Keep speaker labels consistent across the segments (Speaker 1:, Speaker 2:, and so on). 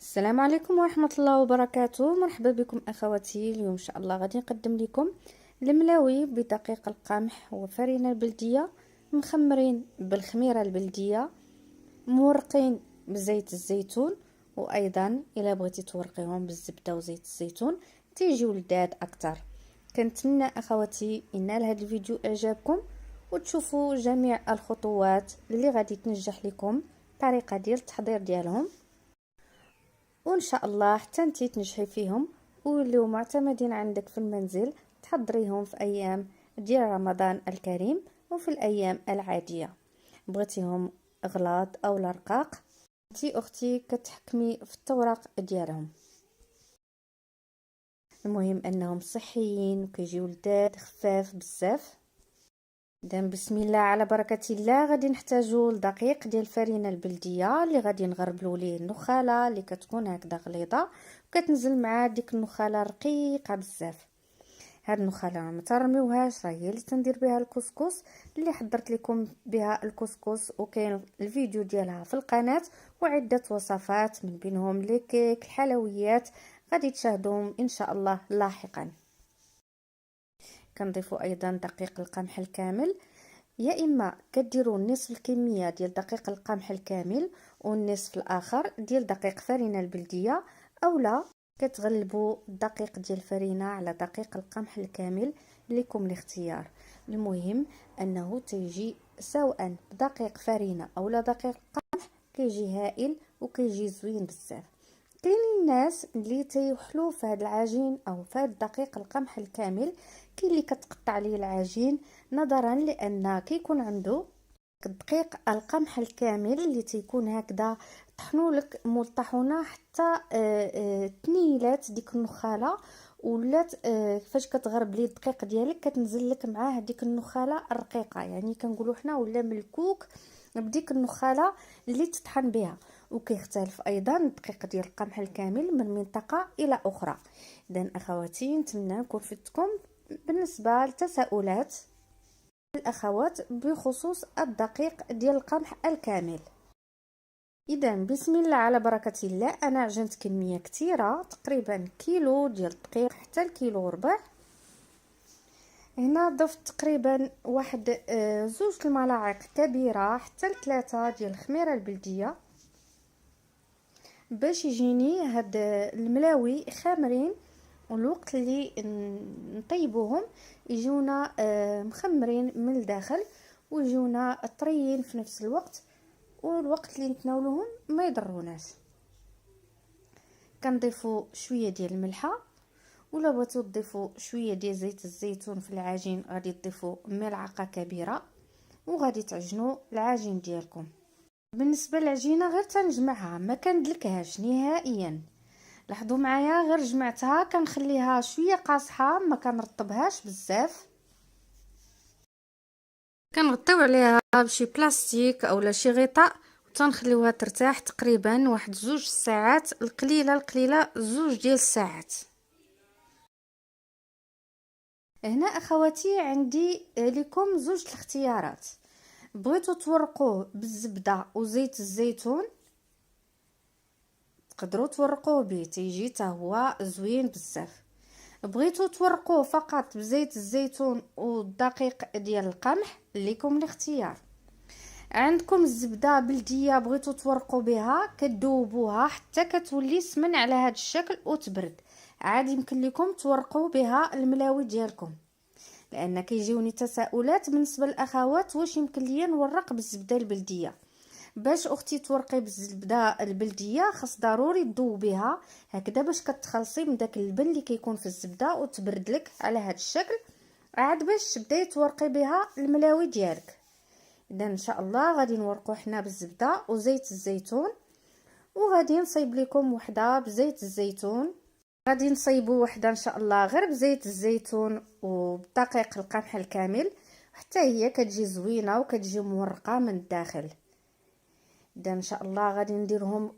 Speaker 1: السلام عليكم ورحمة الله وبركاته. مرحبا بكم اخواتي. اليوم ان شاء الله غادي نقدم لكم الملاوي بدقيق القمح وفرينة البلدية، مخمرين بالخميرة البلدية، مورقين بزيت الزيتون، وايضا الا بغيتي تورقيهم بالزبدة وزيت الزيتون تيجيو لذاذ اكثر. كنتمنى اخواتي ان هذا الفيديو اعجابكم وتشوفوا جميع الخطوات اللي غادي تنجح لكم الطريقة ديال التحضير ديالهم، وان شاء الله حتى انتي تنجحي فيهم ويوليو معتمدين عندك في المنزل، تحضريهم في ايام ديال رمضان الكريم وفي الايام العاديه. بغيتيهم غلاط او رقاق انتي اختي كتحكمي في التوراق ديالهم. المهم انهم صحيين وكيجيو لذاذ خفاف بزاف. اذا بسم الله على بركه الله غادي نحتاجو الدقيق ديال الفرينه البلديه اللي غادي نغربلو ليه النخاله اللي كتكون هكذا غليظه وكتنزل مع ديك النخاله رقيقه بزاف. هاد النخاله ما ترميوهاش، راه هي اللي تندير بها الكسكس اللي حضرت لكم بها الكسكس، وكاين الفيديو ديالها في القناه وعده وصفات من بينهم لي كيك الحلويات غادي تشاهدوهم ان شاء الله لاحقا. كنضيفوا ايضا دقيق القمح الكامل، يا اما كديروا نصف الكميه ديال دقيق القمح الكامل والنصف الاخر ديال دقيق فرينه البلديه، اولا كتغلبوا الدقيق ديال الفرينه على دقيق القمح الكامل، لكم الاختيار. المهم انه تيجي سواء بدقيق فرينه اولا دقيق قمح كيجي هائل وكيجي زوين بزاف. كاين الناس اللي تيحلو في هذا العجين او في هذا دقيق القمح الكامل، كاين اللي كتقطع ليه العجين نظرا لان كيكون عنده دقيق القمح الكامل اللي تيكون هكذا طحنوا لك مول الطاحونه حتى تنيلات ديك النخاله، ولات فاش كتغرب ليه الدقيق ديالك كتنزل لك معاه ديك النخاله الرقيقه، يعني كنقولوا حنا ولا ملكوك بديك النخاله اللي تطحن بها. وكيختلف ايضا الدقيق ديال القمح الكامل من منطقه الى اخرى. اذا اخواتي نتمنى نكون فدتكم بالنسبه للتساؤلات الاخوات بخصوص الدقيق ديال القمح الكامل. اذا بسم الله على بركه الله، انا عجنت كميه كثيره تقريبا كيلو ديال الدقيق حتى الكيلو وربع. هنا ضفت تقريبا واحد زوج الملاعق كبيره حتى 3 ديال الخميره البلديه باش يجيني هاد الملاوي خامرين، والوقت اللي نطيبوهم يجونا مخمرين من الداخل ويجونا طريين في نفس الوقت، والوقت اللي نتناولوهم ما يضروناش. كنضيفوا شويه ديال الملحه، ولا بغيتو تضيفوا شويه ديال زيت الزيتون في العجين غادي تضيفوا ملعقه كبيره وغادي تعجنوا العجين ديالكم. بالنسبه للعجينه غير تنجمعها ما كندلكهاش نهائيا. لاحظوا معايا غير جمعتها كنخليها شويه قاصحه ما كنرطبهاش بزاف، كنغطيو عليها بشي بلاستيك اولا شي غطاء وتنخليوها ترتاح تقريبا واحد 2 ساعات، القليله 2 ديال الساعات. هنا اخواتي عندي لكم 2 الاختيارات. بغيتو تورقوه بالزبده وزيت الزيتون تقدروا تورقوه به تيجي حتى هو زوين بزاف. بغيتو تورقوه فقط بزيت الزيتون والدقيق ديال القمح لكم الاختيار. عندكم الزبده بلديه بغيتو تورقوا بها كتذوبوها حتى كتولي سمن على هذا الشكل وتبرد، عادي يمكن لكم تورقوا بها الملاوي ديالكم. لان كيجيوني تساؤلات بالنسبه للاخوات واش يمكن ليا نورق بالزبده البلديه. باش اختي تورقي بالزبده البلديه خاص ضروري تذوبيها هكذا باش كتخلصي من داك اللبن اللي كيكون في الزبده وتبرد لك على هذا الشكل، عاد باش تبداي تورقي بها الملاوي ديالك. اذا ان شاء الله غادي نورقو حنا بالزبده وزيت الزيتون، وغادي نصيب لكم وحده بزيت الزيتون، غادي نصيبوا وحده ان شاء الله غير بزيت الزيتون وبدقيق القمح الكامل حتى هي كتجي زوينه وكتجي مورقه من الداخل. اذا ان شاء الله غادي نديرهم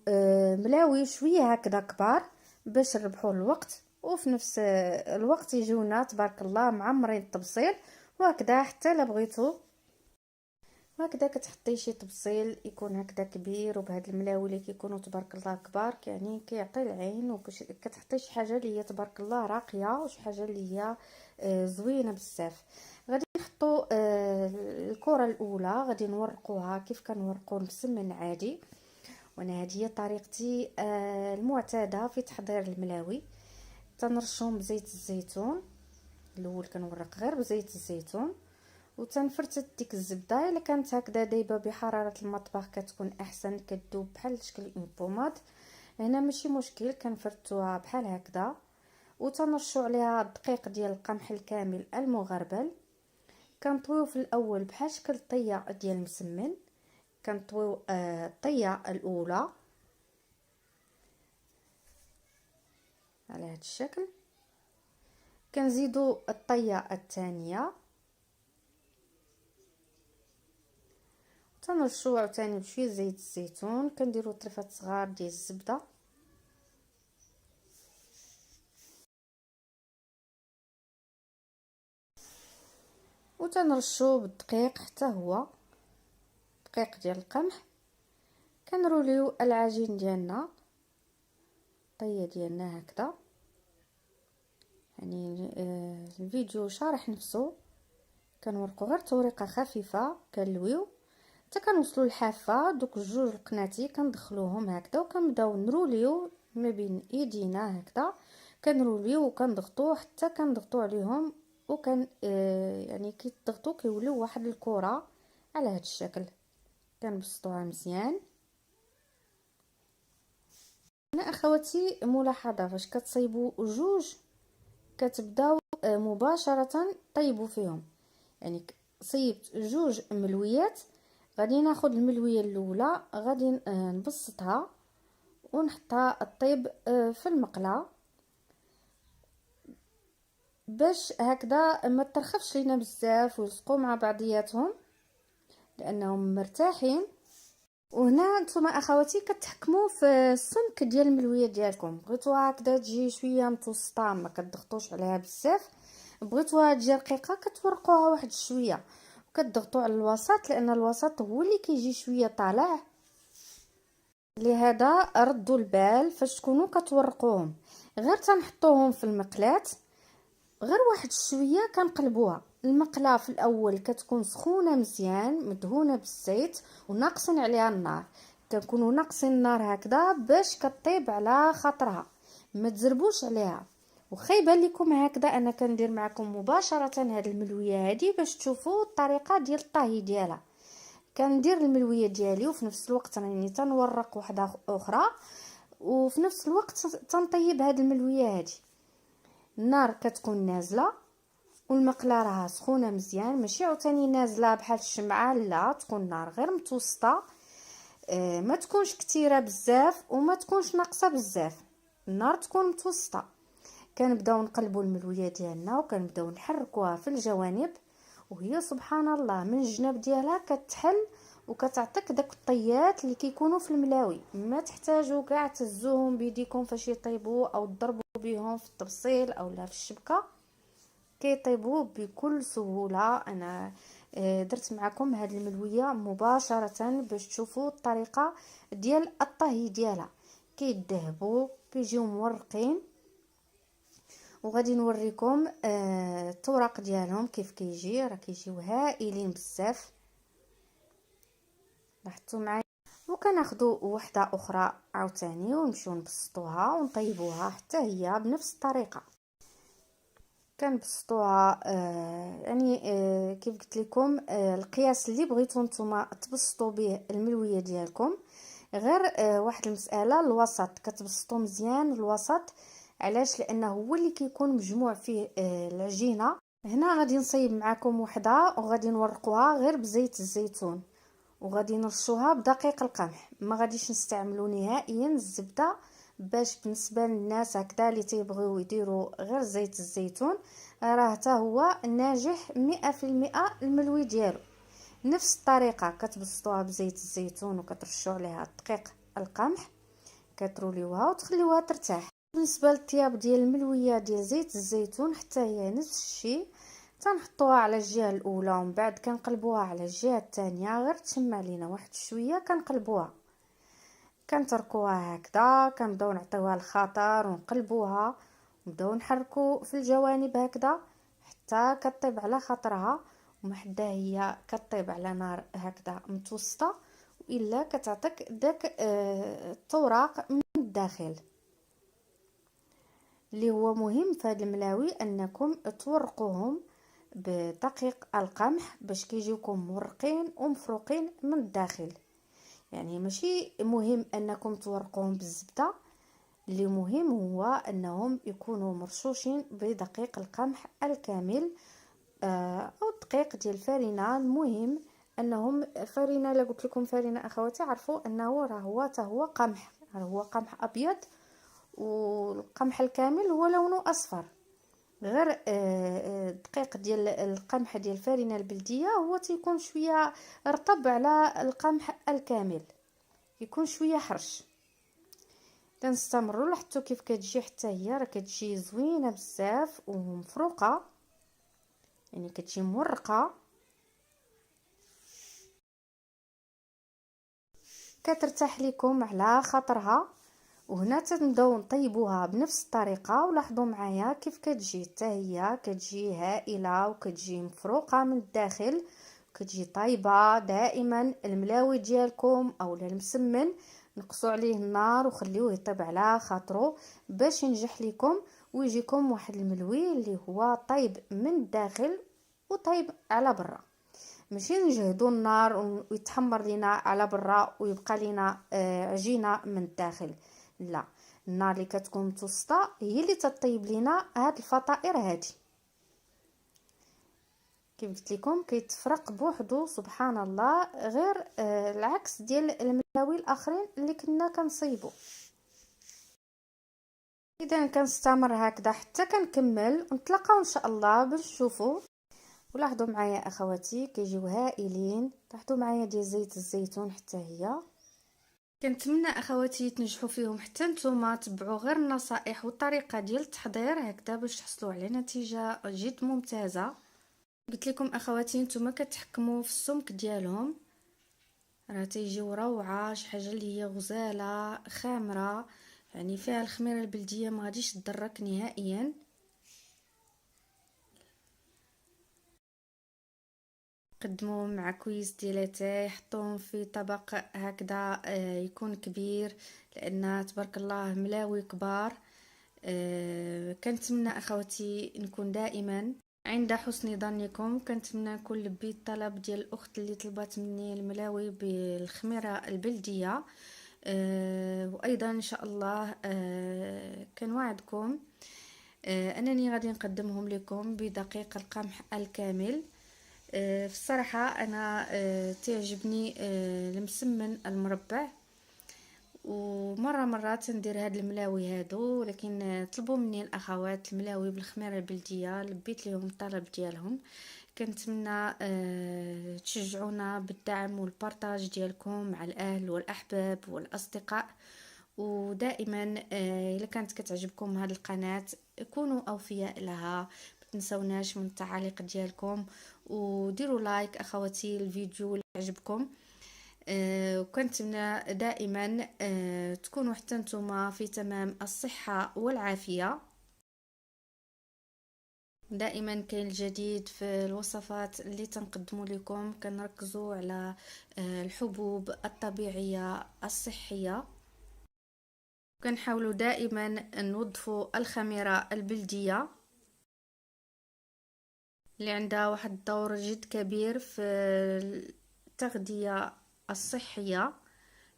Speaker 1: ملاوي شويه هكذا كبار باش نربحوا الوقت، وفي نفس الوقت يجونا تبارك الله معمرين التبصيل وهكذا حتى لا بغيتو وهكذا كتحطي شي طبسيل يكون هكذا كبير، وبهاد الملاوي اللي كيكونوا تبارك الله كبار يعني كيعطي العين، وكتحطي شي حاجه اللي هي تبارك الله راقيه وشي حاجه اللي هي زوينه بزاف. غادي نحطوا الكره الاولى غادي نورقوها كيف كنورقوا المسمن عادي. وانا هذه هي طريقتي المعتاده في تحضير الملاوي. تنرشهم بزيت الزيتون، الاول كنورق غير بزيت الزيتون، وتنفرتت ديك الزبده الا كانت هكذا دايبه بحراره المطبخ كتكون احسن، كتذوب بحال شكل اون بوماد. هنا ماشي مشكل، كنفرتوها بحال هكذا، وتنرشوا عليها الدقيق ديال القمح الكامل المغربل. كنطويو في الاول بحال شكل طيه ديال المسمن، كنطويو الطيه الاولى على هذا الشكل، كنزيدو الطيه الثانيه، تنرشوا عاوتاني بشويه زيت الزيتون، كنديروا طريفات صغار ديال الزبده، وتنرشوا بالدقيق حتى هو دقيق ديال القمح. كنروليو العجين ديالنا الطيه ديالنا هكذا، يعني الفيديو شارح نفسه. كنورقوا غير توريقه خفيفه، كنلويو حتى كنوصلوا للحافه. دوك الجوج القناتي كندخلوهم هكذا، وكنبداو نروليو ما بين ايدينا هكذا، كنروليو وكنضغطوا حتى كنضغطوا عليهم، وكان يعني كي تضغطوا كيوليو واحد الكره على هذا الشكل. كنبسطوها مزيان. هنا اخواتي ملاحظه، فاش كتصايبوا جوج كتبداو مباشره طيبوا فيهم. يعني صيبت جوج ملويات، غادي ناخذ الملويه الاولى غادي نبسطها ونحطها الطيب في المقله باش هكذا ما ترخفش لينا بزاف ويلصقوا مع بعضياتهم لانهم مرتاحين. وهنا نتوما اخواتي كتحكموا في السمك ديال الملويه ديالكم، بغيتوها هكذا تجي شويه متوسطه ما كتضغطوش عليها بزاف، بغيتوها تجي رقيقه كتورقوها واحد شويه وكتضغطوا على الوسط، لان الوسط هو اللي كيجي شويه طالع. لهذا ردوا البال فاش تكونوا كتورقوهم، غير تنحطوهم في المقلاة غير واحد شويه كنقلبوها. المقله في الاول كتكون سخونه مزيان مدهونه بالزيت وناقصين عليها النار، كنكونوا ناقصين النار هكذا باش كطيب على خاطرها، ما تزربوش عليها. وخايبه لكم هكذا انا كندير معكم مباشره هاد الملويه هذه باش تشوفوا الطريقه ديال الطهي ديالها. كندير الملويه ديالي وفي نفس الوقت راني تنورق وحده اخرى، وفي نفس الوقت تنطيب هاد الملويه هذه. النار كتكون نازله والمقله راها سخونه مزيان، ماشي عاوتاني نازله بحال الشمعه، لا تكون النار غير متوسطه، ما تكونش كثيره بزاف وما تكونش ناقصه بزاف، النار تكون متوسطه. كنبداو نقلبوا الملويه ديالنا وكنبداو نحركوها في الجوانب، وهي سبحان الله من الجناب ديالها كتحل وكتعطيك داك الطيات اللي كيكونوا في الملاوي. ما تحتاجوا كاع تهزوهم بيديكم فاش يطيبوا او تضربوا بهم في الطبسيل او لا في الشبكه، كيطيبوا بكل سهوله. انا درت معكم هذه الملويه مباشره باش تشوفوا الطريقه ديال الطهي ديالها. كيذهبوا كيجيو مورقين، وغادي نوريكم الطرق ديالهم كيف كيجي، راه كيجيو هائلين بزاف. لاحظتوا معايا. وكناخذوا وحده اخرى عاوتاني ونمشيو نبسطوها ونطيبوها حتى هي بنفس الطريقه. كنبسطوها يعني كيف قلت لكم القياس اللي بغيتو نتوما تبسطوا به الملويه ديالكم. غير واحد المساله، الوسط كتبسطوا مزيان الوسط، علاش؟ لانه هو اللي كيكون مجموع فيه العجينه. هنا غادي نصيب معكم وحده وغادي نورقوها غير بزيت الزيتون، وغادي نرشوها بدقيق القمح، ما غاديش نستعملوا نهائيا الزبده، باش بالنسبه للناس هكذا اللي تيبغيو يديروا غير زيت الزيتون راه حتى هو ناجح 100% الملوي ديالو. نفس الطريقه كتبسطوها بزيت الزيتون وكترشوا عليها دقيق القمح، كتروليوها وتخليوها ترتاح. بالنسبه للطياب ديال الملويه ديال زيت الزيتون حتى هي نفس الشيء، تنحطوها على الجهه الاولى ومن بعد كنقلبوها على الجهه الثانيه، غير تشمع لينا واحد شويه كنقلبوها، كنتركوها هكذا، كنبداو نعطيوها الخطر ونقلبوها ونبداو نحركو في الجوانب هكذا حتى كطيب على خاطرها، ومحدا هي كطيب على نار هكذا متوسطه، والا كتعطيك داك التوراق من الداخل. اللي هو مهم في هذا الملاوي انكم تورقوهم بدقيق القمح باش كيجيوكم مرقين ومفروقين من الداخل. يعني ماشي مهم انكم تورقوهم بالزبده، اللي مهم هو انهم يكونوا مرشوشين بدقيق القمح الكامل او دقيق ديال الفرينه. المهم انهم فرينه، الا قلت لكم فرينه اخواتي عرفوا انه راه هو قمح، هو قمح ابيض، والقمح الكامل هو لونه اصفر. غير الدقيق ديال القمح ديال الفرينه البلديه هو تيكون شويه رطب على القمح الكامل، يكون شويه حرش. تنستمروا لحتى كيف كتجي حتى هي راه كتجي زوينه بزاف ومفروقه، يعني كتجي مرقه، كترتاح لكم على خاطرها. وهنا تنبداو نطيبوها بنفس الطريقه، ولاحظوا معايا كيف كتجي حتى هي كتجي هائله وكتجي مفروقه من الداخل، كتجي طايبه. دائما الملاوي ديالكم اولا المسمن نقصوا عليه النار وخليوه يطيب على خاطرو باش ينجح لكم ويجيكم واحد الملوي اللي هو طيب من الداخل وطيب على برا. ماشي نجهدوا النار ويتحمر لينا على برا ويبقى لينا عجينه من الداخل، لا، النار اللي كتكون متوسطه هي اللي تطيب لينا هاد الفطائر هادي. كيف قلت لكم كيتفرق بوحدو سبحان الله، غير العكس ديال الملاوي الاخرين اللي كنا كنصيبو. اذا كنستمر هكذا حتى كنكمل، ونتلاقاو ان شاء الله باش نشوفوا. ولاحظوا معايا اخواتي كيجيو هائلين، لاحظوا معايا ديال زيت الزيتون حتى هي. كنتمنى اخواتي تنجحوا فيهم حتى نتوما، تبعوا غير النصائح والطريقه ديال التحضير هكذا باش تحصلوا على نتيجه جد ممتازه. قلت لكم اخواتي نتوما كتحكموا في السمك ديالهم، راه تيجيو روعه، شي حاجه اللي هي غزاله خامره، يعني فيها الخميره البلديه ما غاديش تضرك نهائيا. قدموا مع كويس ديال اتاي، حطوهم في طبق هكذا يكون كبير، لان تبارك الله ملاوي كبار. كنتمنى اخواتي نكون دائما عند حسن ظنكم، كنتمنى نكون لبيت الطلب ديال الاخت اللي طلبت مني الملاوي بالخميره البلديه. وايضا ان شاء الله كنوعدكم انني غادي نقدمهم لكم بدقيق القمح الكامل. في الصراحه انا تعجبني المسمن المربع، ومره ندير هاد الملاوي هادو، ولكن طلبوا مني الاخوات الملاوي بالخميره البلديه، لبيت لهم الطلب ديالهم. كنتمنى تشجعونا بالدعم والبارطاج ديالكم مع الاهل والاحباب والاصدقاء. ودائما الا كانت كتعجبكم هذه القناه كونوا اوفياء لها، متنسوناش من التعاليق ديالكم، وديروا لايك اخواتي الفيديو اللي عجبكم. وكنتمنى دائما تكونوا حتى نتوما في تمام الصحه والعافيه. دائما كاين الجديد في الوصفات اللي تنقدموا لكم، كنركزوا على الحبوب الطبيعيه الصحيه، كنحاولوا دائما نوظفوا الخميره البلديه اللي عندها واحد الدور جد كبير في التغذيه الصحيه،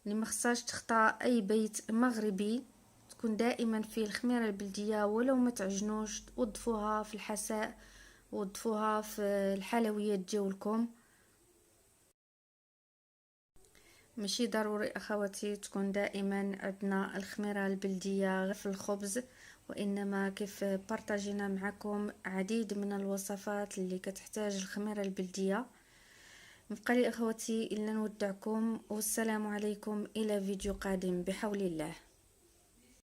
Speaker 1: اللي مخصهاش تخطى اي بيت مغربي، تكون دائما فيه الخميره البلديه، ولو ما تعجنوش وضفوها في الحساء وضفوها في الحلويات ديالكم. ماشي ضروري اخواتي تكون دائما عندنا الخميره البلديه غير في الخبز، وانما كيف بارطاجينا معكم عديد من الوصفات اللي كتحتاج الخميره البلديه. مبقى لي اخواتي الا نودعكم، والسلام عليكم الى فيديو قادم بحول الله.